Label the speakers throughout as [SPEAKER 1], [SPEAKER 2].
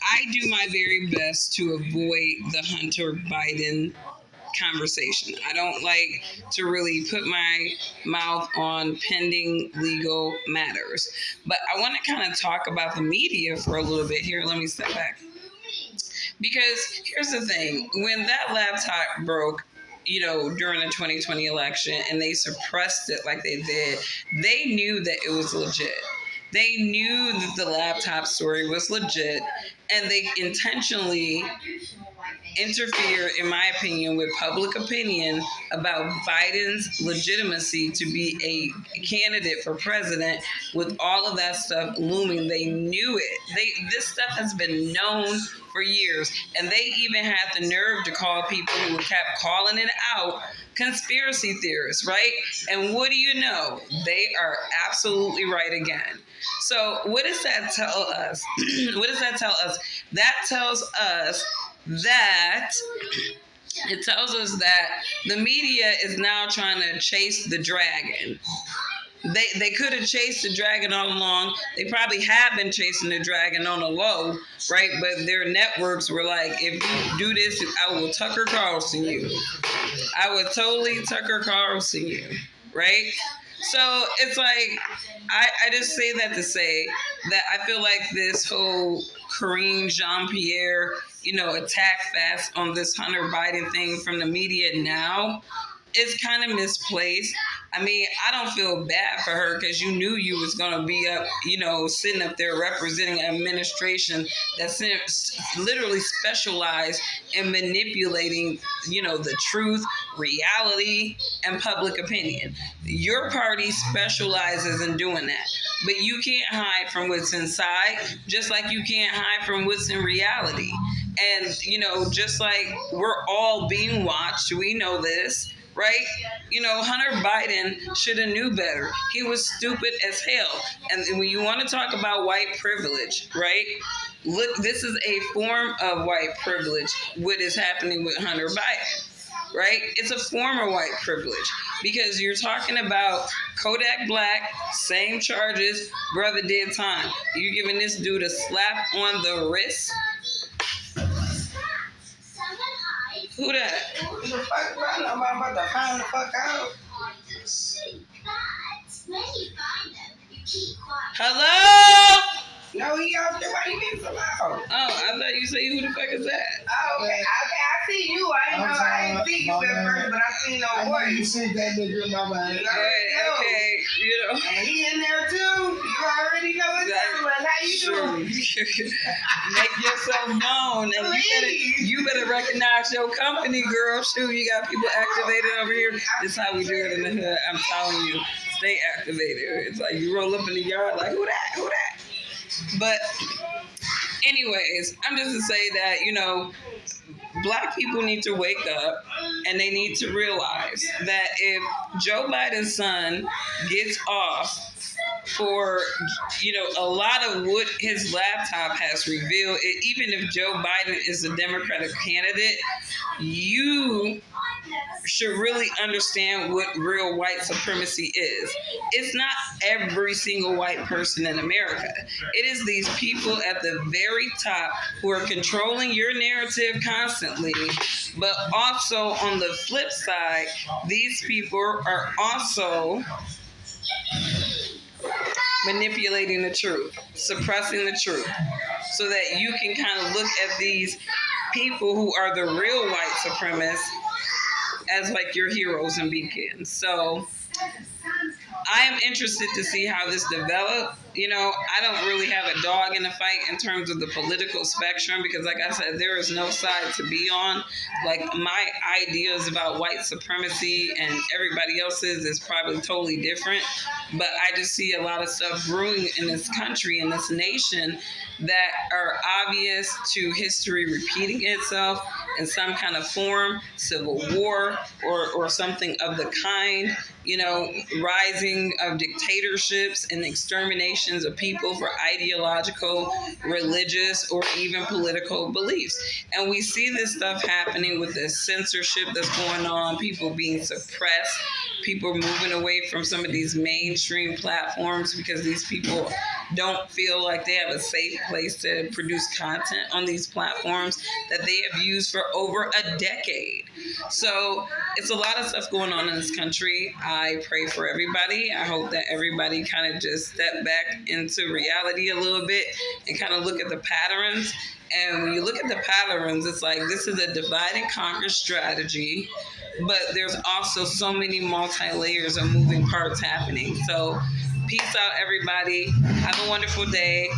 [SPEAKER 1] I do my very best to avoid the Hunter Biden conversation. I don't like to really put my mouth on pending legal matters. But I want to kind of talk about the media for a little bit here. Let me step back. Because here's the thing, when that laptop broke, during the 2020 election and they suppressed it like they did, they knew that it was legit. They knew that the laptop story was legit, and they intentionally interfere, in my opinion, with public opinion about Biden's legitimacy to be a candidate for president. With all of that stuff looming, they knew it. This stuff has been known for years, and they even had the nerve to call people who kept calling it out conspiracy theorists, right? And what do you know? They are absolutely right again. So what does that tell us? What does that tell us? That tells us that the media is now trying to chase the dragon. They could have chased the dragon all along. They probably have been chasing the dragon on the low, right? But their networks were like, if you do this, I will Tucker Carlson you. I would totally Tucker Carlson you, right? So it's like, I just say that to say that I feel like this whole Karine Jean-Pierre, attack fast on this Hunter Biden thing from the media now is kind of misplaced. I mean, I don't feel bad for her because you knew you was going to be up, sitting up there representing an administration that's literally specialized in manipulating, the truth, reality, and public opinion. Your party specializes in doing that. But you can't hide from what's inside, just like you can't hide from what's in reality. And, just like we're all being watched, we know this. Right? Hunter Biden should have knew better. He was stupid as hell. And when you want to talk about white privilege, right? Look, this is a form of white privilege, what is happening with Hunter Biden, right? It's a form of white privilege because you're talking about Kodak Black, same charges, brother did time. You're giving this dude a slap on the wrist. Who that?
[SPEAKER 2] Who the fuck, bro? I'm about to find the fuck out.
[SPEAKER 1] Hello?
[SPEAKER 2] No, he out there. Why you being so loud?
[SPEAKER 1] Oh, I thought you said who the fuck is that?
[SPEAKER 2] Oh, okay. I see you. I didn't see you at first, but I seen no voice.
[SPEAKER 3] You see that nigga in my mind.
[SPEAKER 1] Okay,
[SPEAKER 2] And he in there too. You already know what's happening. How you doing?
[SPEAKER 1] Make yourself known, and you better recognize your company, girl. Shoot, you got people activated over here. This is how we do it in the hood. I'm telling you, stay activated. It's like you roll up in the yard, like who that? But anyways, I'm just to say that Black people need to wake up and they need to realize that if Joe Biden's son gets off for, a lot of what his laptop has revealed, even if Joe Biden is a Democratic candidate, you should really understand what real white supremacy is. It's not every single white person in America. It is these people at the very top who are controlling your narrative constantly, but also on the flip side, these people are also manipulating the truth, suppressing the truth, so that you can kind of look at these people who are the real white supremacists as like your heroes and beacons. So I am interested to see how this develops. I don't really have a dog in the fight in terms of the political spectrum because, like I said, there is no side to be on. Like, my ideas about white supremacy and everybody else's is probably totally different. But I just see a lot of stuff brewing in this country, in this nation, that are obvious to history repeating itself in some kind of form, civil war or something of the kind, rising of dictatorships and exterminations of people for ideological, religious, or even political beliefs. And we see this stuff happening with the censorship that's going on, people being suppressed, people moving away from some of these mainstream platforms because these people don't feel like they have a safe place to produce content on these platforms that they have used for over a decade. So it's a lot of stuff going on in this country. I pray for everybody. I hope that everybody kind of just step back into reality a little bit and kind of look at the patterns. And when you look at the patterns, it's like this is a divide and conquer strategy, but there's also so many multi-layers of moving parts happening. So peace out, everybody. Have a wonderful day.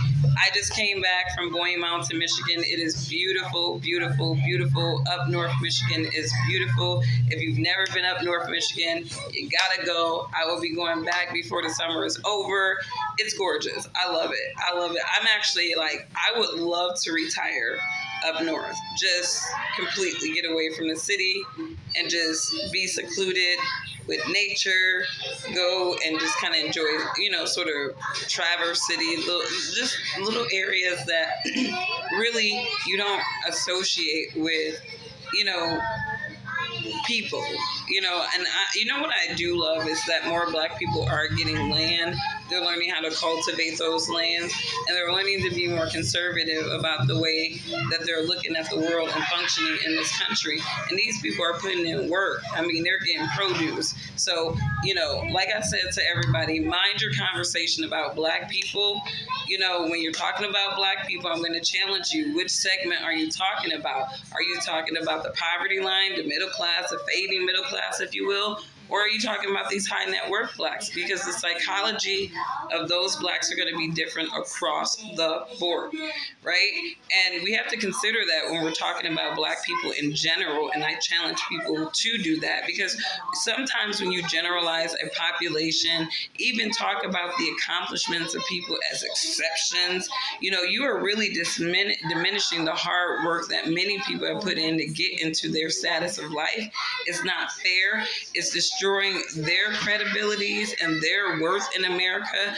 [SPEAKER 1] I just came back from Boyne Mountain, Michigan. It is beautiful, beautiful, beautiful. Up north Michigan is beautiful. If you've never been up north Michigan, you gotta go. I will be going back before the summer is over. It's gorgeous. I love it. I love it. I'm actually like, I would love to retire up north. Just completely get away from the city and just be secluded with nature, go and just kind of enjoy, sort of Traverse City, just little areas that really you don't associate with, people, and what I do love is that more Black people are getting land. They're learning how to cultivate those lands, and they're learning to be more conservative about the way that they're looking at the world and functioning in this country. And these people are putting in work. I mean, they're getting produce. So, like I said to everybody, mind your conversation about Black people. When you're talking about Black people, I'm going to challenge you. Which segment are you talking about? Are you talking about the poverty line, the middle class, the fading middle class, if you will? Or are you talking about these high net worth Blacks? Because the psychology of those Blacks are going to be different across the board, right? And we have to consider that when we're talking about Black people in general. And I challenge people to do that, because sometimes when you generalize a population, even talk about the accomplishments of people as exceptions, you are really diminishing the hard work that many people have put in to get into their status of life. It's not fair. It's destroying their credibilities and their worth in America.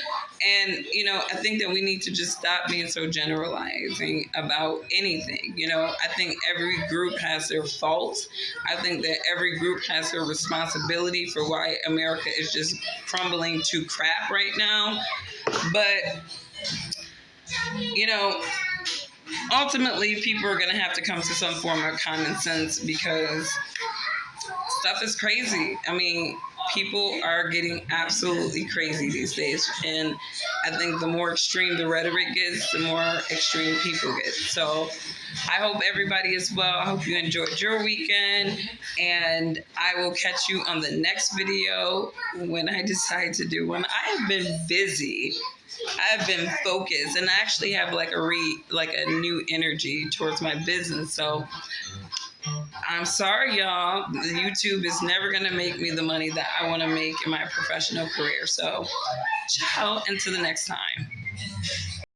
[SPEAKER 1] And, I think that we need to just stop being so generalizing about anything. I think every group has their faults. I think that every group has their responsibility for why America is just crumbling to crap right now. But, ultimately, people are going to have to come to some form of common sense, because stuff is crazy. I mean, people are getting absolutely crazy these days. And I think the more extreme the rhetoric gets, the more extreme people get. So I hope everybody is well. I hope you enjoyed your weekend. And I will catch you on the next video when I decide to do one. I have been busy. I've been focused, and I actually have like a new energy towards my business. So I'm sorry, y'all. YouTube is never going to make me the money that I want to make in my professional career. So, ciao, until the next time.